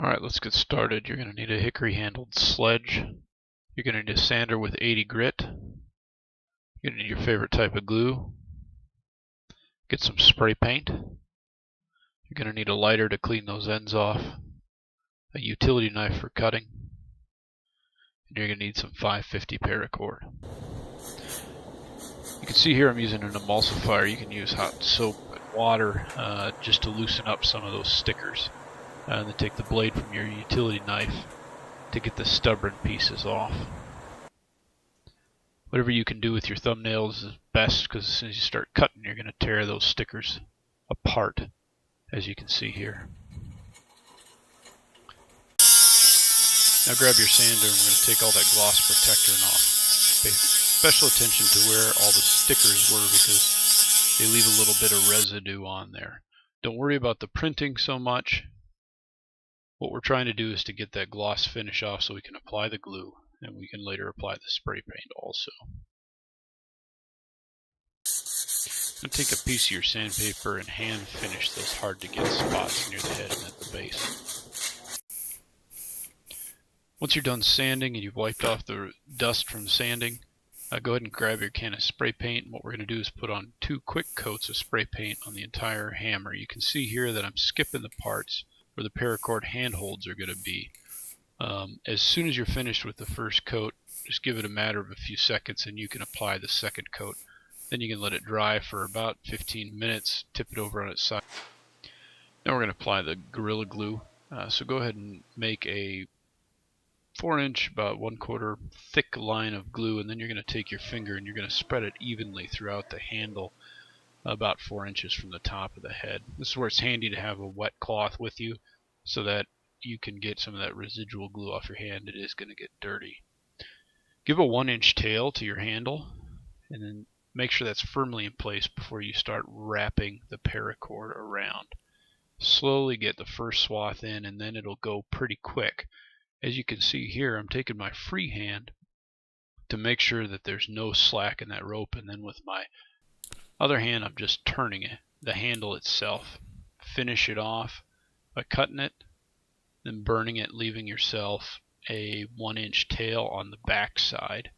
Alright, let's get started. You're going to need a hickory handled sledge. You're going to need a sander with 80 grit. You're going to need your favorite type of glue. Get some spray paint. You're going to need a lighter to clean those ends off. A utility knife for cutting. And you're going to need some 550 paracord. You can see here I'm using an emulsifier. You can use hot soap and water just to loosen up some of those stickers. And then take the blade from your utility knife to get the stubborn pieces off. Whatever you can do with your thumbnails is best, because as soon as you start cutting, you're going to tear those stickers apart, as you can see here. Now grab your sander and we're going to take all that gloss protector off. Pay special attention to where all the stickers were, because they leave a little bit of residue on there. Don't worry about the printing so much. What we're trying to do is to get that gloss finish off so we can apply the glue, and we can later apply the spray paint also. Now take a piece of your sandpaper and hand finish those hard to get spots near the head and at the base. Once you're done sanding and you've wiped off the dust from sanding, go ahead and grab your can of spray paint. And what we're going to do is put on 2 quick coats of spray paint on the entire hammer. You can see here that I'm skipping the parts where the paracord handholds are going to be. As soon as you're finished with the first coat, just give it a matter of a few seconds and you can apply the second coat. Then you can let it dry for about 15 minutes, tip it over on its side. Now we're going to apply the Gorilla Glue. So go ahead and make a 4-inch, about 1/4 thick line of glue, and then you're going to take your finger and you're going to spread it evenly throughout the handle, about 4 inches from the top of the head. This is where it's handy to have a wet cloth with you so that you can get some of that residual glue off your hand. It is going to get dirty. Give a 1-inch tail to your handle and then make sure that's firmly in place before you start wrapping the paracord around. Slowly get the first swath in and then it'll go pretty quick. As you can see here, I'm taking my free hand to make sure that there's no slack in that rope, and then with my other hand I'm just turning it, the handle itself. Finish it off by cutting it, then burning it, leaving yourself a 1-inch tail on the back side.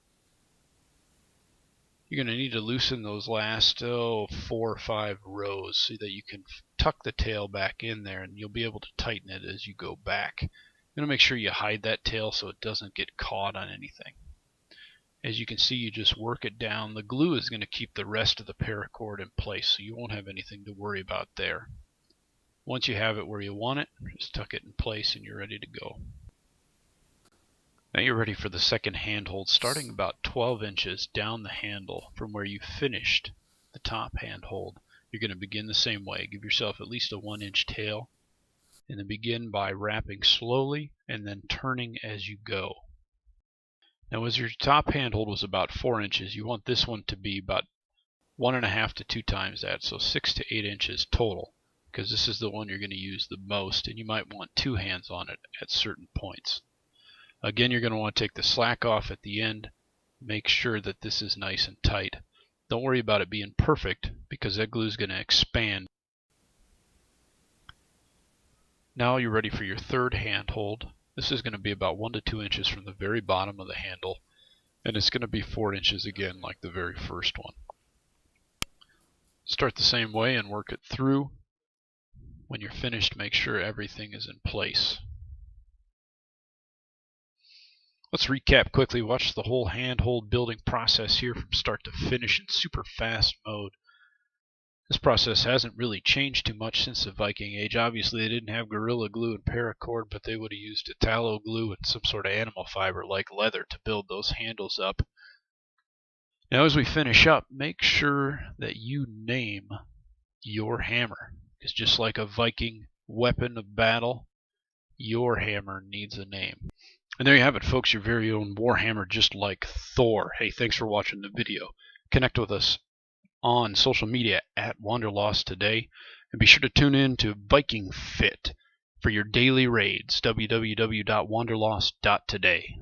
You're going to need to loosen those last 4 or 5 rows so that you can tuck the tail back in there, and you'll be able to tighten it as you go back. You're going to make sure you hide that tail so it doesn't get caught on anything. As you can see, you just work it down. The glue is going to keep the rest of the paracord in place, so you won't have anything to worry about there. Once you have it where you want it, just tuck it in place and you're ready to go. Now you're ready for the second handhold, starting about 12 inches down the handle from where you finished the top handhold. You're going to begin the same way. Give yourself at least a 1-inch tail, and then begin by wrapping slowly and then turning as you go. Now as your top handhold was about 4 inches, you want this one to be about 1.5 to 2 times that, so 6 to 8 inches total, because this is the one you're going to use the most, and you might want 2 hands on it at certain points. Again, you're going to want to take the slack off at the end. Make sure that this is nice and tight. Don't worry about it being perfect, because that glue is going to expand. Now you're ready for your third handhold. This is going to be about 1 to 2 inches from the very bottom of the handle, and it's going to be 4 inches again like the very first one. Start the same way and work it through. When you're finished, make sure everything is in place. Let's recap quickly. Watch the whole handhold building process here from start to finish in super fast mode. This process hasn't really changed too much since the Viking Age. Obviously they didn't have Gorilla Glue and Paracord, but they would have used a tallow glue and some sort of animal fiber like leather to build those handles up. Now as we finish up, make sure that you name your hammer. Because just like a Viking weapon of battle, your hammer needs a name. And there you have it, folks, your very own warhammer just like Thor. Hey, thanks for watching the video. Connect with us on social media at wanderlost.today, and be sure to tune in to Vikingfit for your daily raids, www.wanderlost.today.